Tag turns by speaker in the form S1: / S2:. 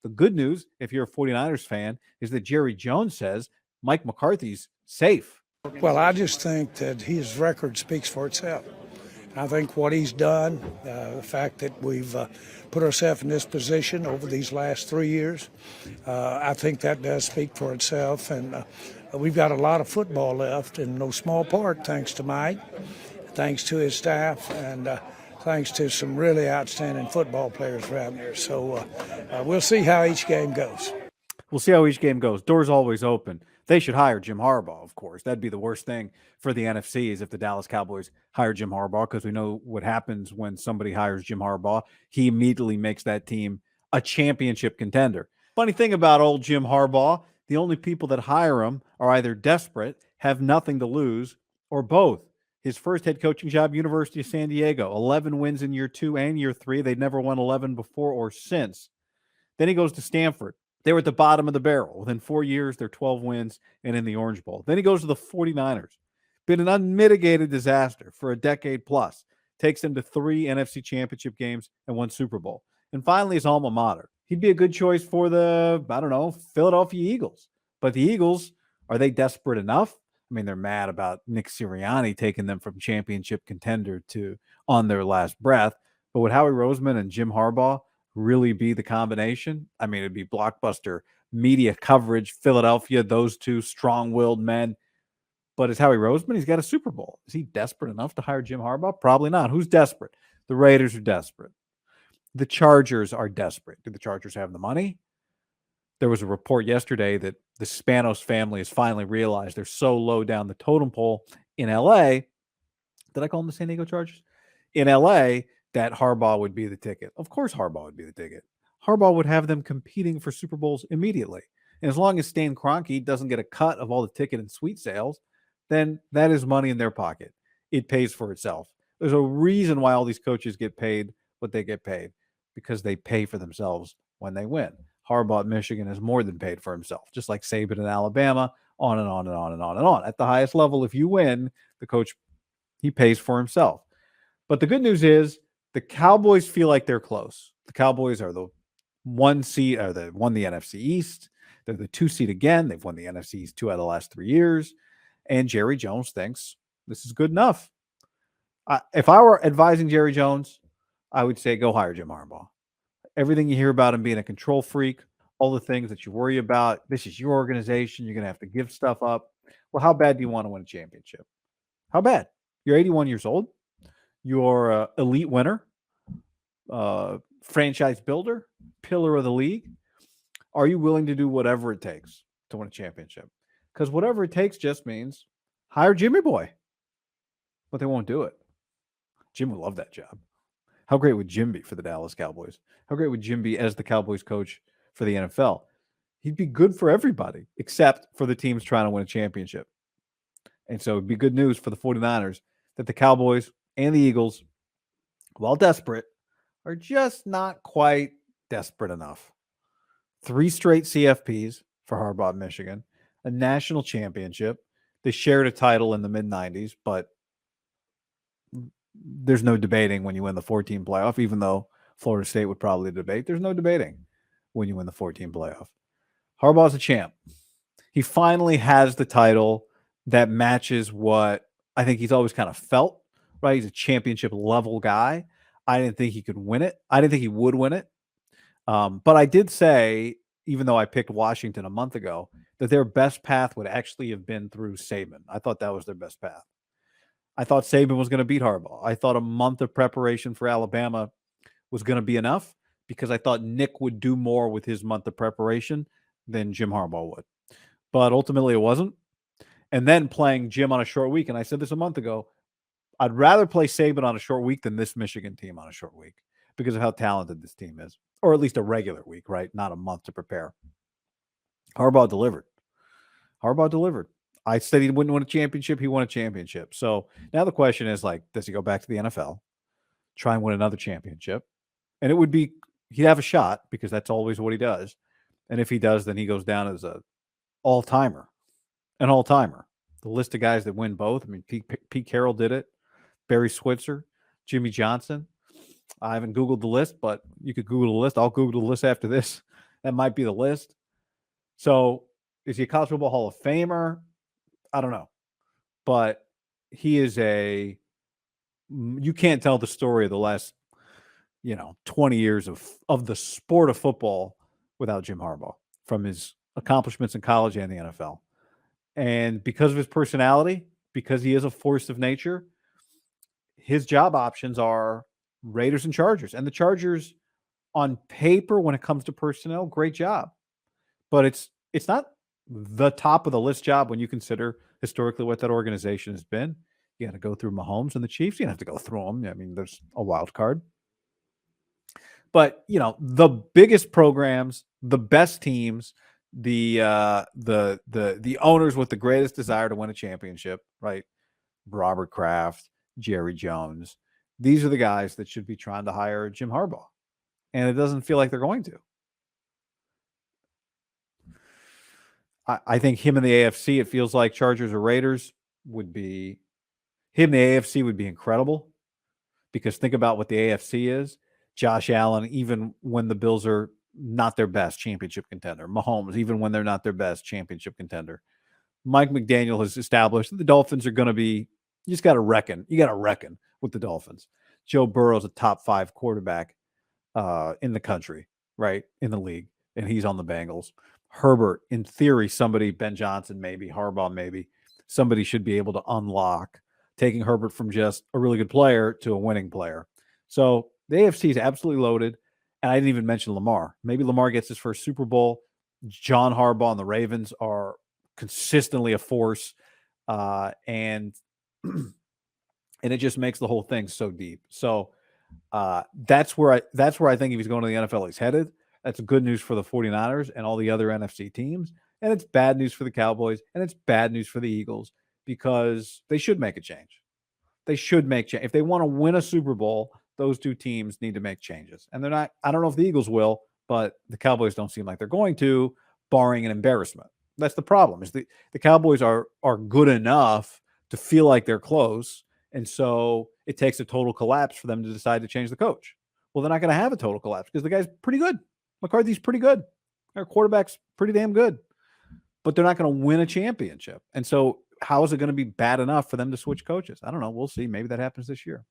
S1: The good news, if you're a 49ers fan, is that Jerry Jones says Mike McCarthy's safe.
S2: Well, I just think that his record speaks for itself. I think what he's done, the fact that we've put ourselves in this position over these last 3 years, I think that does speak for itself. And we've got a lot of football left, in no small part thanks to Mike, thanks to his staff, and thanks to some really outstanding football players around there. So we'll see how each game goes.
S1: We'll see how each game goes. Doors always open. They should hire Jim Harbaugh, of course. That'd be the worst thing for the NFC is if the Dallas Cowboys hire Jim Harbaugh, because we know what happens when somebody hires Jim Harbaugh. He immediately makes that team a championship contender. Funny thing about old Jim Harbaugh, the only people that hire him are either desperate, have nothing to lose, or both. His first head coaching job, University of San Diego, 11 wins in year 2 and year 3. They'd never won 11 before or since. Then he goes to Stanford. They were at the bottom of the barrel. Within 4 years, they're 12 wins and in the Orange Bowl. Then he goes to the 49ers. Been an unmitigated disaster for a decade plus. Takes them to 3 NFC championship games and 1 Super Bowl. And finally, his alma mater. He'd be a good choice for the, Philadelphia Eagles. But the Eagles, are they desperate enough? I mean, they're mad about Nick Sirianni taking them from championship contender to on their last breath. But would Howie Roseman and Jim Harbaugh really be the combination? I mean, it'd be blockbuster media coverage, Philadelphia, those two strong-willed men. But is Howie Roseman? He's got a Super Bowl. Is he desperate enough to hire Jim Harbaugh? Probably not. Who's desperate? The Raiders are desperate. The Chargers are desperate. Do the Chargers have the money? There was a report yesterday that the Spanos family has finally realized they're so low down the totem pole in L.A. Did I call them the San Diego Chargers? In L.A., that Harbaugh would be the ticket. Of course Harbaugh would be the ticket. Harbaugh would have them competing for Super Bowls immediately. And as long as Stan Kroenke doesn't get a cut of all the ticket and suite sales, then that is money in their pocket. It pays for itself. There's a reason why all these coaches get paid what they get paid, because they pay for themselves when they win. Harbaugh at Michigan has more than paid for himself, just like Saban in Alabama, on and on and on and on and on. At the highest level, if you win, the coach, he pays for himself. But the good news is the Cowboys feel like they're close. The Cowboys are the 1 seed, or they won the NFC East. They're the 2 seed again. They've won the NFC East 2 out of the last 3 years. And Jerry Jones thinks this is good enough. If I were advising Jerry Jones, I would say go hire Jim Harbaugh. Everything you hear about him being a control freak, all the things that you worry about, this is your organization. You're going to have to give stuff up. Well, how bad do you want to win a championship? How bad? You're 81 years old. You're an elite winner, franchise builder, pillar of the league. Are you willing to do whatever it takes to win a championship? Because whatever it takes just means hire Jimmy Boy. But they won't do it. Jim would love that job. How great would Jim be for the Dallas Cowboys? How great would Jim be as the Cowboys coach for the NFL? He'd be good for everybody except for the teams trying to win a championship. And so it'd be good news for the 49ers that the Cowboys and the Eagles, while desperate, are just not quite desperate enough. 3 straight CFPs for Harbaugh, Michigan, a national championship. They shared a title in the mid-90s, but there's no debating when you win the 14 playoff, even though Florida State would probably debate. There's no debating when you win the 14 playoff. Harbaugh's a champ. He finally has the title that matches what I think he's always kind of felt, right? He's a championship level guy. I didn't think he could win it. I didn't think he would win it. But I did say, even though I picked Washington a month ago, that their best path would actually have been through Saban. I thought that was their best path. I thought Saban was going to beat Harbaugh. I thought a month of preparation for Alabama was going to be enough because I thought Nick would do more with his month of preparation than Jim Harbaugh would. But ultimately it wasn't. And then playing Jim on a short week, and I said this a month ago, I'd rather play Saban on a short week than this Michigan team on a short week because of how talented this team is. Or at least a regular week, right? Not a month to prepare. Harbaugh delivered. Harbaugh delivered. I said he wouldn't win a championship. He won a championship. So now the question is, like, does he go back to the NFL, try and win another championship? And it would be, he'd have a shot because that's always what he does. And if he does, then he goes down as an all-timer. The list of guys that win both. I mean, Pete Carroll did it. Barry Switzer, Jimmy Johnson. I haven't Googled the list, but you could Google the list. I'll Google the list after this. That might be the list. So is he a college football Hall of Famer? I don't know. But he is you can't tell the story of the last, 20 years of the sport of football without Jim Harbaugh, from his accomplishments in college and the NFL. And because of his personality, because he is a force of nature, his job options are Raiders and Chargers. And the Chargers, on paper, when it comes to personnel, great job. But it's not the top of the list job when you consider historically what that organization has been. You got to go through Mahomes and the Chiefs. You don't have to go through them. I mean, there's a wild card. But the biggest programs, the best teams, the owners with the greatest desire to win a championship, right? Robert Kraft, Jerry Jones. These are the guys that should be trying to hire Jim Harbaugh. And it doesn't feel like they're going to. I think him in the AFC, it feels like Chargers or Raiders would be him. The AFC would be incredible, because think about what the AFC is. Josh Allen, even when the Bills are not their best, championship contender. Mahomes, even when they're not their best, championship contender. Mike McDaniel has established that the Dolphins are going to be, you just got to reckon. You got to reckon with the Dolphins. Joe Burrow's a top 5 quarterback in the country, right? In the league. And he's on the Bengals. Herbert, in theory, somebody, Ben Johnson, maybe, Harbaugh, maybe, somebody should be able to unlock, taking Herbert from just a really good player to a winning player. So the AFC is absolutely loaded. And I didn't even mention Lamar. Maybe Lamar gets his first Super Bowl. John Harbaugh and the Ravens are consistently a force. And it just makes the whole thing so deep. So that's where I think if he's going to the NFL, he's headed. That's good news for the 49ers and all the other NFC teams. And it's bad news for the Cowboys. And it's bad news for the Eagles, because they should make a change. They should make change. If they want to win a Super Bowl, those two teams need to make changes. And they're not, I don't know if the Eagles will, but the Cowboys don't seem like they're going to, barring an embarrassment. That's the problem, is the Cowboys are good enough to feel like they're close. And so it takes a total collapse for them to decide to change the coach. Well, they're not going to have a total collapse because the guy's pretty good. McCarthy's pretty good. Their quarterback's pretty damn good. But they're not going to win a championship. And so how is it going to be bad enough for them to switch coaches? I don't know. We'll see. Maybe that happens this year.